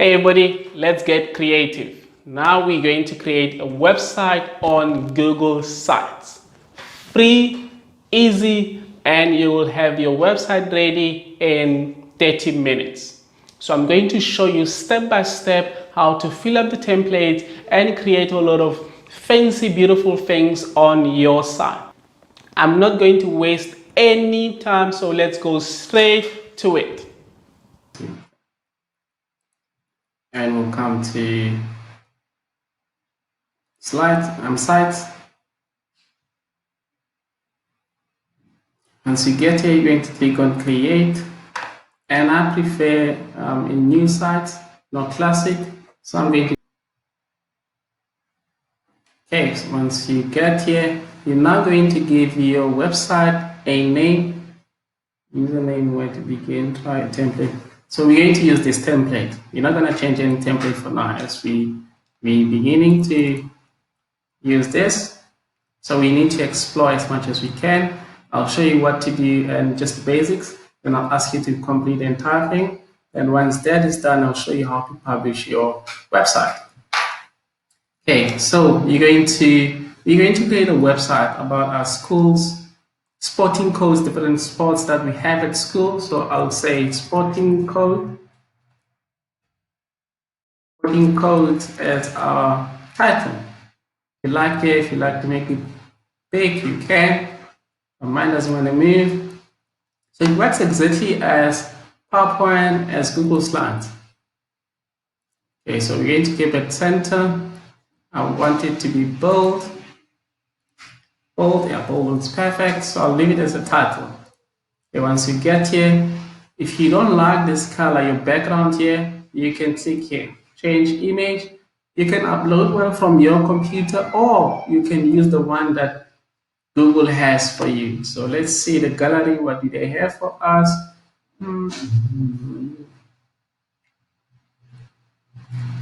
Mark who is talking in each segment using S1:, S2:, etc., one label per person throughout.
S1: Hey everybody, let's get creative. Now we're going to create a website on Google Sites. Free, easy, and you will have your website ready in 30 minutes. So I'm going to show you step by step how to fill up the template and create a lot of fancy, beautiful things on your site. I'm not going to waste any time, so let's go straight to it.
S2: And we'll come to sites. Once you get here, you're going to click on create, and I prefer a new site, not classic. So I'm going to. Okay, so once you get here, you're now going to give your website a name, username, where to begin, try a template. So we're going to use this template. We're not going to change any template for now, as we're beginning to use this. So we need to explore as much as we can. I'll show you what to do and just the basics. Then I'll ask you to complete the entire thing. And once that is done, I'll show you how to publish your website. Okay, so you're going to create a website about our schools, sporting codes, different sports that we have at school. So I'll say sporting code as our title. If you like to make it big, you can. Mine doesn't want to move. So it works exactly as PowerPoint, as Google Slides. Okay, so we're going to keep it center. I want it to be bold. Bold looks perfect. So I'll leave it as a title. Okay, once you get here, if you don't like this color, your background here, you can click here, change image. You can upload one from your computer, or you can use the one that Google has for you. So let's see the gallery. What do they have for us?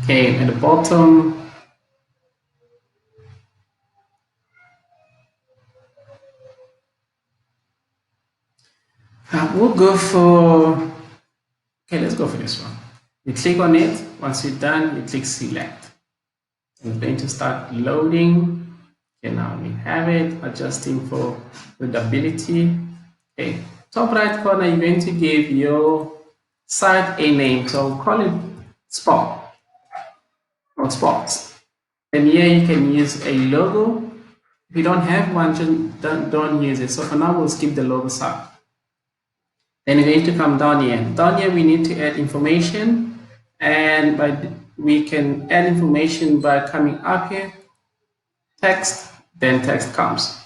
S2: Okay, at the bottom, we'll go for, okay, let's go for this one. You click on it. Once you're done, you click select. It's going to start loading. Okay, now we have it, adjusting for readability. Okay, top right corner, you're going to give your site a name. So call it sport or sports. And here you can use a logo. If you don't have one, just don't use it. So for now, we'll skip the logo side. Then we're going to come down here. Down here, we need to add information, and we can add information by coming up here, text, then text comes.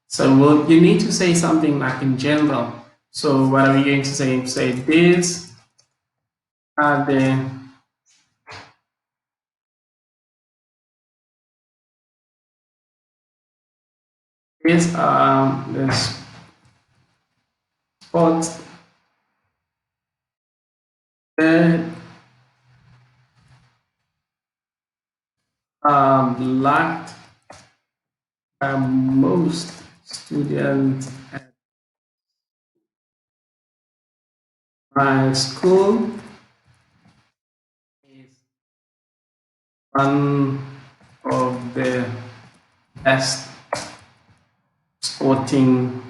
S2: So you need to say something like in general. So what are we going to say? Say these are the sports that liked by most students at my school. Is one of the best sporting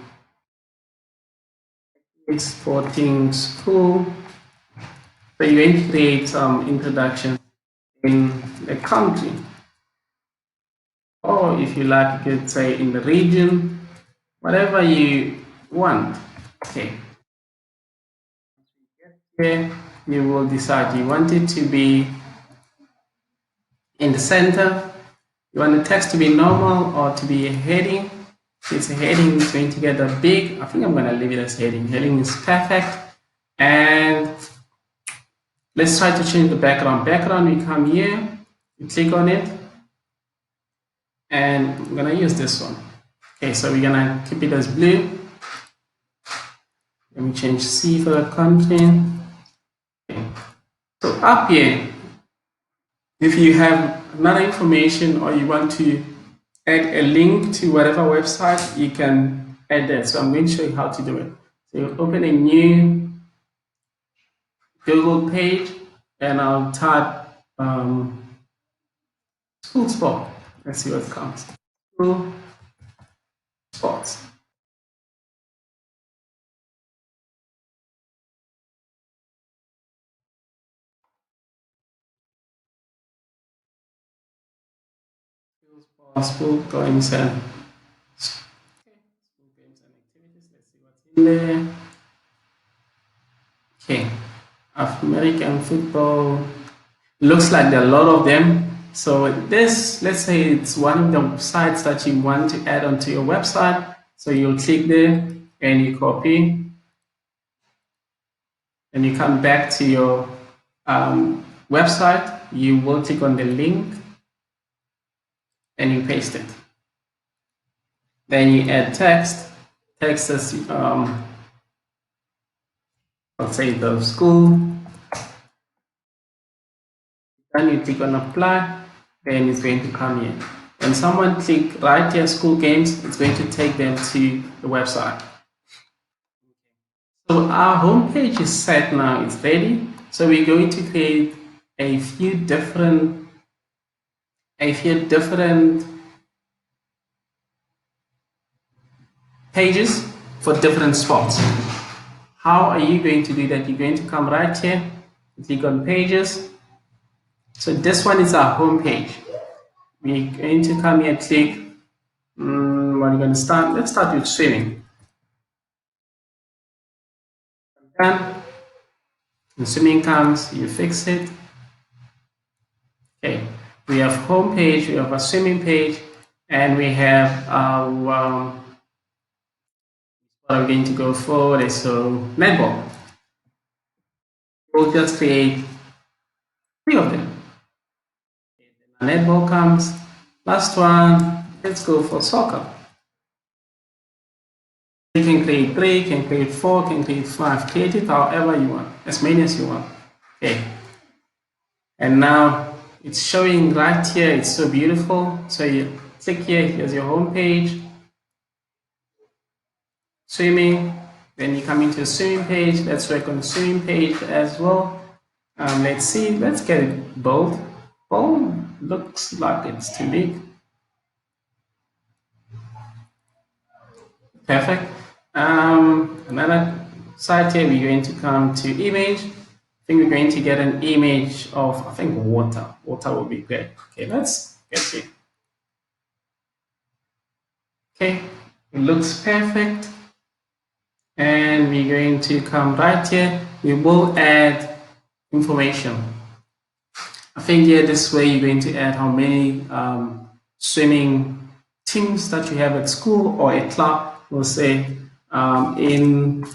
S2: school. So you're going to create some introduction in the country, or if you like, you could say in the region, whatever you want. Okay. Here you will decide you want it to be in the center. You want the text to be normal or to be a heading. If it's a heading, it's going to get a big. I think I'm going to leave it as heading. Heading is perfect. And let's try to change the background. Background, we come here, you click on it, and I'm going to use this one. Okay, so we're going to keep it as blue. Let me change C for the country. Okay. So up here, if you have another information or you want to add a link to whatever website, you can add that. So I'm going to show you how to do it. So you open a new Google page. and I'll type school sport. Let's see what comes. School sports. School games and activities. Let's see what's in there. Okay, American football. Looks like there are a lot of them. So this, let's say it's one of the sites that you want to add onto your website. So you'll click there and you copy, and you come back to your website. You will click on the link and you paste it. Then you add text. Text is, I'll say the school. Then you click on apply, then it's going to come here. When someone click right here, school games, it's going to take them to the website. So our homepage is set now, it's ready. So we're going to create a few different pages for different spots. How are you going to do that? You're going to come right here, click on pages. So this one is our home page. We're going to come here, click. What are you going to start? Let's start with swimming. Then when swimming comes, you fix it. Okay, we have home page, we have a swimming page, and we have our what I'm going to go for is so netball. We'll just create 3 of them. Netball comes. Last one, let's go for soccer. You can create 3, can create 4, can create 5. Create it however you want, as many as you want. Okay. And now it's showing right here. It's so beautiful. So you click here. Here's your home page. Swimming. Then you come into the swimming page. Let's work on the swimming page as well. Let's see. Let's get it bold. Bold looks like it's too big. Perfect. Another side here, we're going to come to image. I think we're going to get an image of, I think, water. Water will be great. Okay, let's get it. Okay, it looks perfect. And we're going to come right here. We will add information. I think here this way you're going to add how many swimming teams that you have at school or a club. We'll say in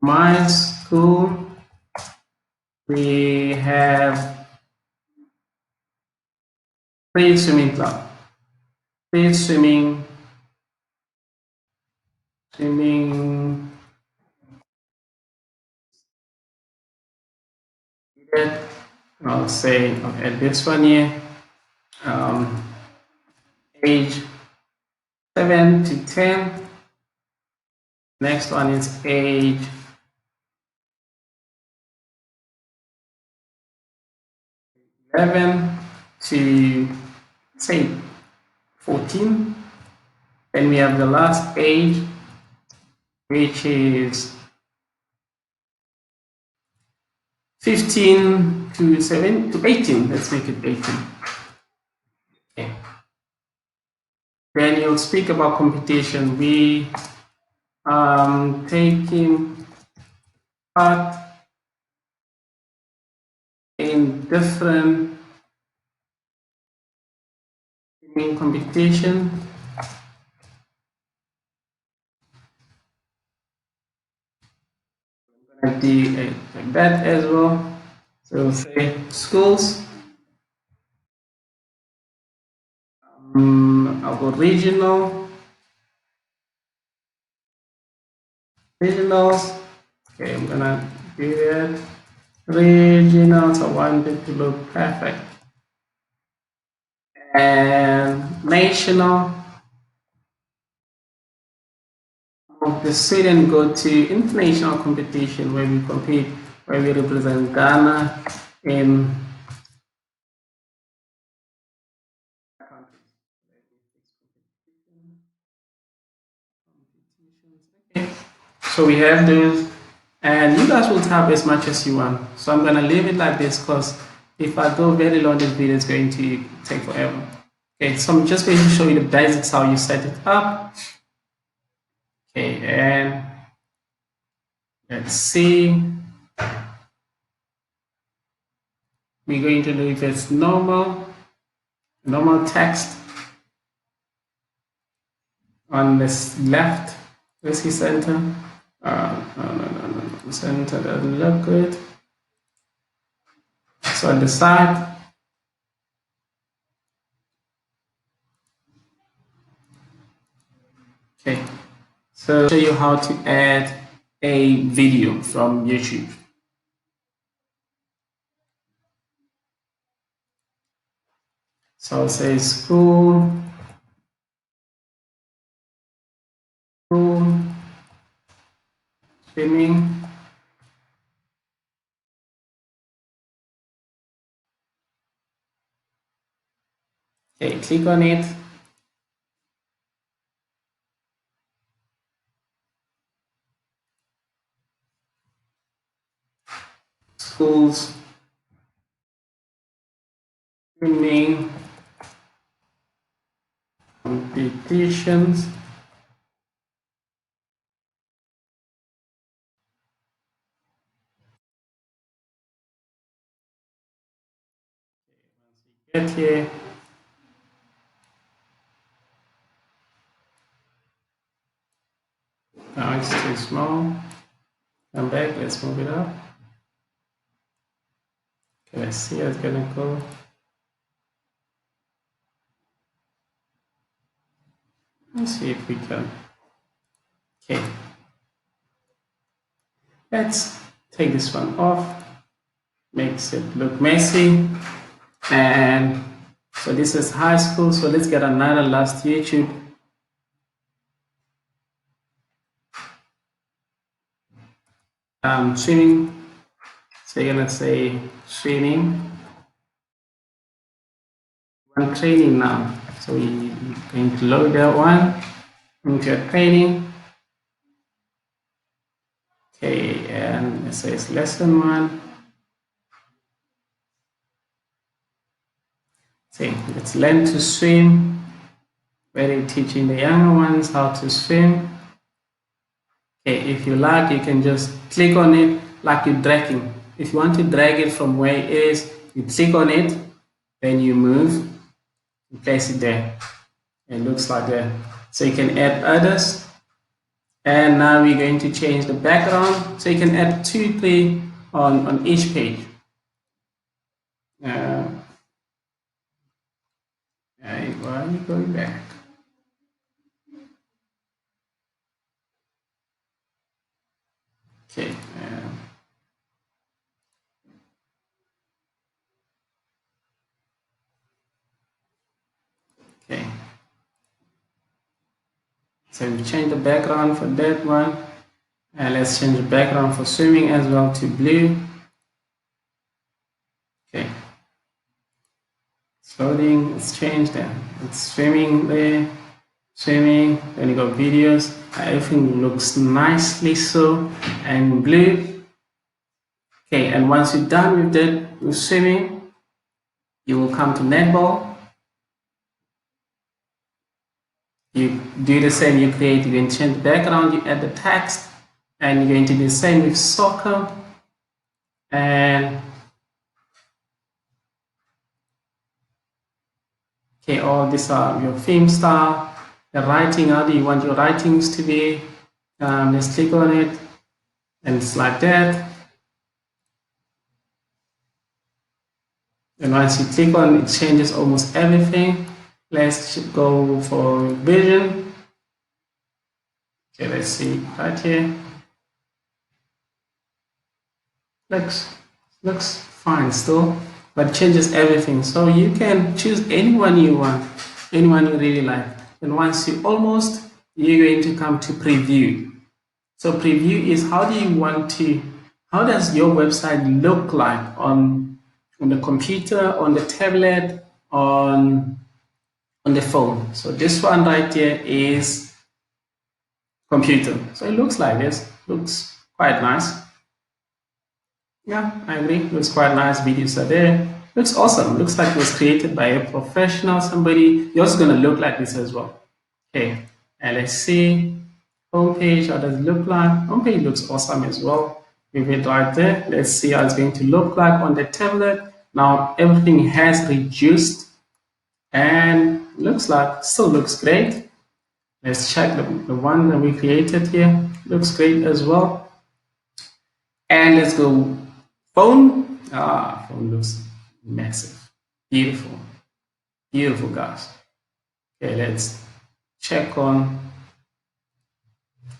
S2: my school we have 3 swimming club, 3 swimming. I'll say I'll add this one here. Age 7 to 10. Next one is age 11 to say 14. Then we have the last age, which is 15 to 7 to 18. Let's make it 18. Okay. Then you'll speak about competition. We taking part in different competition. I'm gonna do like that as well. So we'll say schools. I'll go regionals. Okay, I'm gonna do that. Regionals, I want it to look perfect. And national. Of the student go to international competition where we compete where we represent Ghana in okay. So we have those, and you guys will type as much as you want. So I'm gonna leave it like this because if I go very long, this video is going to take forever. Okay, so I'm just going to show you the basics how you set it up. Okay, and let's see. We're going to do if it's normal text on this left. Let's see center. No. Center doesn't look good. So on the side, okay. So I'll show you how to add a video from YouTube. So I'll say school streaming. Okay, click on it. Schools streaming competitions. Get here. Now it's too small. Come back, let's move it up. Okay, let's see how it's gonna go. Let's see if we can. Okay. Let's take this one off. Makes it look messy. And so this is high school. So let's get another last YouTube. Swimming. So you're gonna say swimming. One training now. So we're going to load that one into a training. Okay, and it says lesson 1. Okay, let's learn to swim. Where they're teaching the younger ones how to swim. Okay, if you like, you can just click on it like you're dragging. If you want to drag it from where it is, you click on it, then you move, you place it there. It looks like that. So you can add others. And now we're going to change the background. So you can add 2, 3 on each page. Why are you going back? Okay. Okay. So we change the background for that one. And let's change the background for swimming as well to blue. Okay. It's loading, let's change that. It's swimming there, swimming, then you got videos. Everything looks nicely so, and blue. Okay, and once you're done with that, with swimming, you will come to netball. You do the same, you create, you can change the background, you add the text, and you're going to do the same with soccer. And okay, all these are your theme style, the writing, how do you want your writings to be? Let's click on it, and it's like that. And once you click on it, changes almost everything. Let's go for vision. Okay, let's see right here. Looks fine still, but changes everything. So you can choose anyone you want, anyone you really like. And once you almost, you're going to come to preview. So preview is how how does your website look like on the computer, on the tablet, on the phone? So this one right here is computer. So it looks like this. Looks quite nice. Yeah, I agree. Looks quite nice. Videos are there. Looks awesome. Looks like it was created by a professional, somebody. Yours is gonna look like this as well. Okay, and let's see. Homepage, how does it look like? Homepage looks awesome as well. Leave it right there. Let's see how it's going to look like on the tablet. Now everything has reduced and looks like still looks great. Let's check the one that we created here. Looks great as well. And let's go phone. Phone looks massive. Beautiful. Beautiful, guys. Okay, let's check on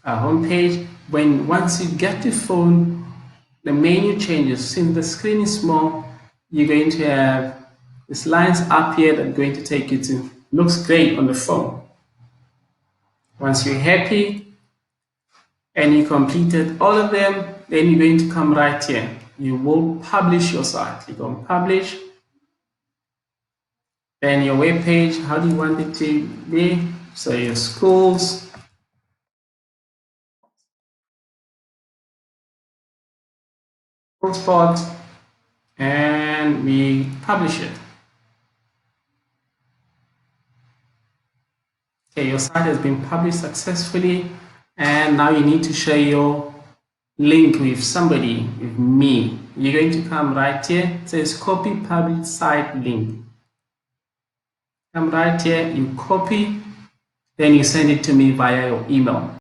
S2: our homepage. Once you get the phone, the menu changes. Since the screen is small, you're going to have these lines up here that are going to take you to. Looks great on the phone. Once you're happy and you completed all of them, then you're going to come right here. You will publish your site. Click on publish. Then your web page, how do you want it to be? So your schools. Spot, and we publish it. Okay, your site has been published successfully, and now you need to share your link with somebody, with me. You're going to come right here. It says copy public site link. Come right here, you copy, then you send it to me via your email.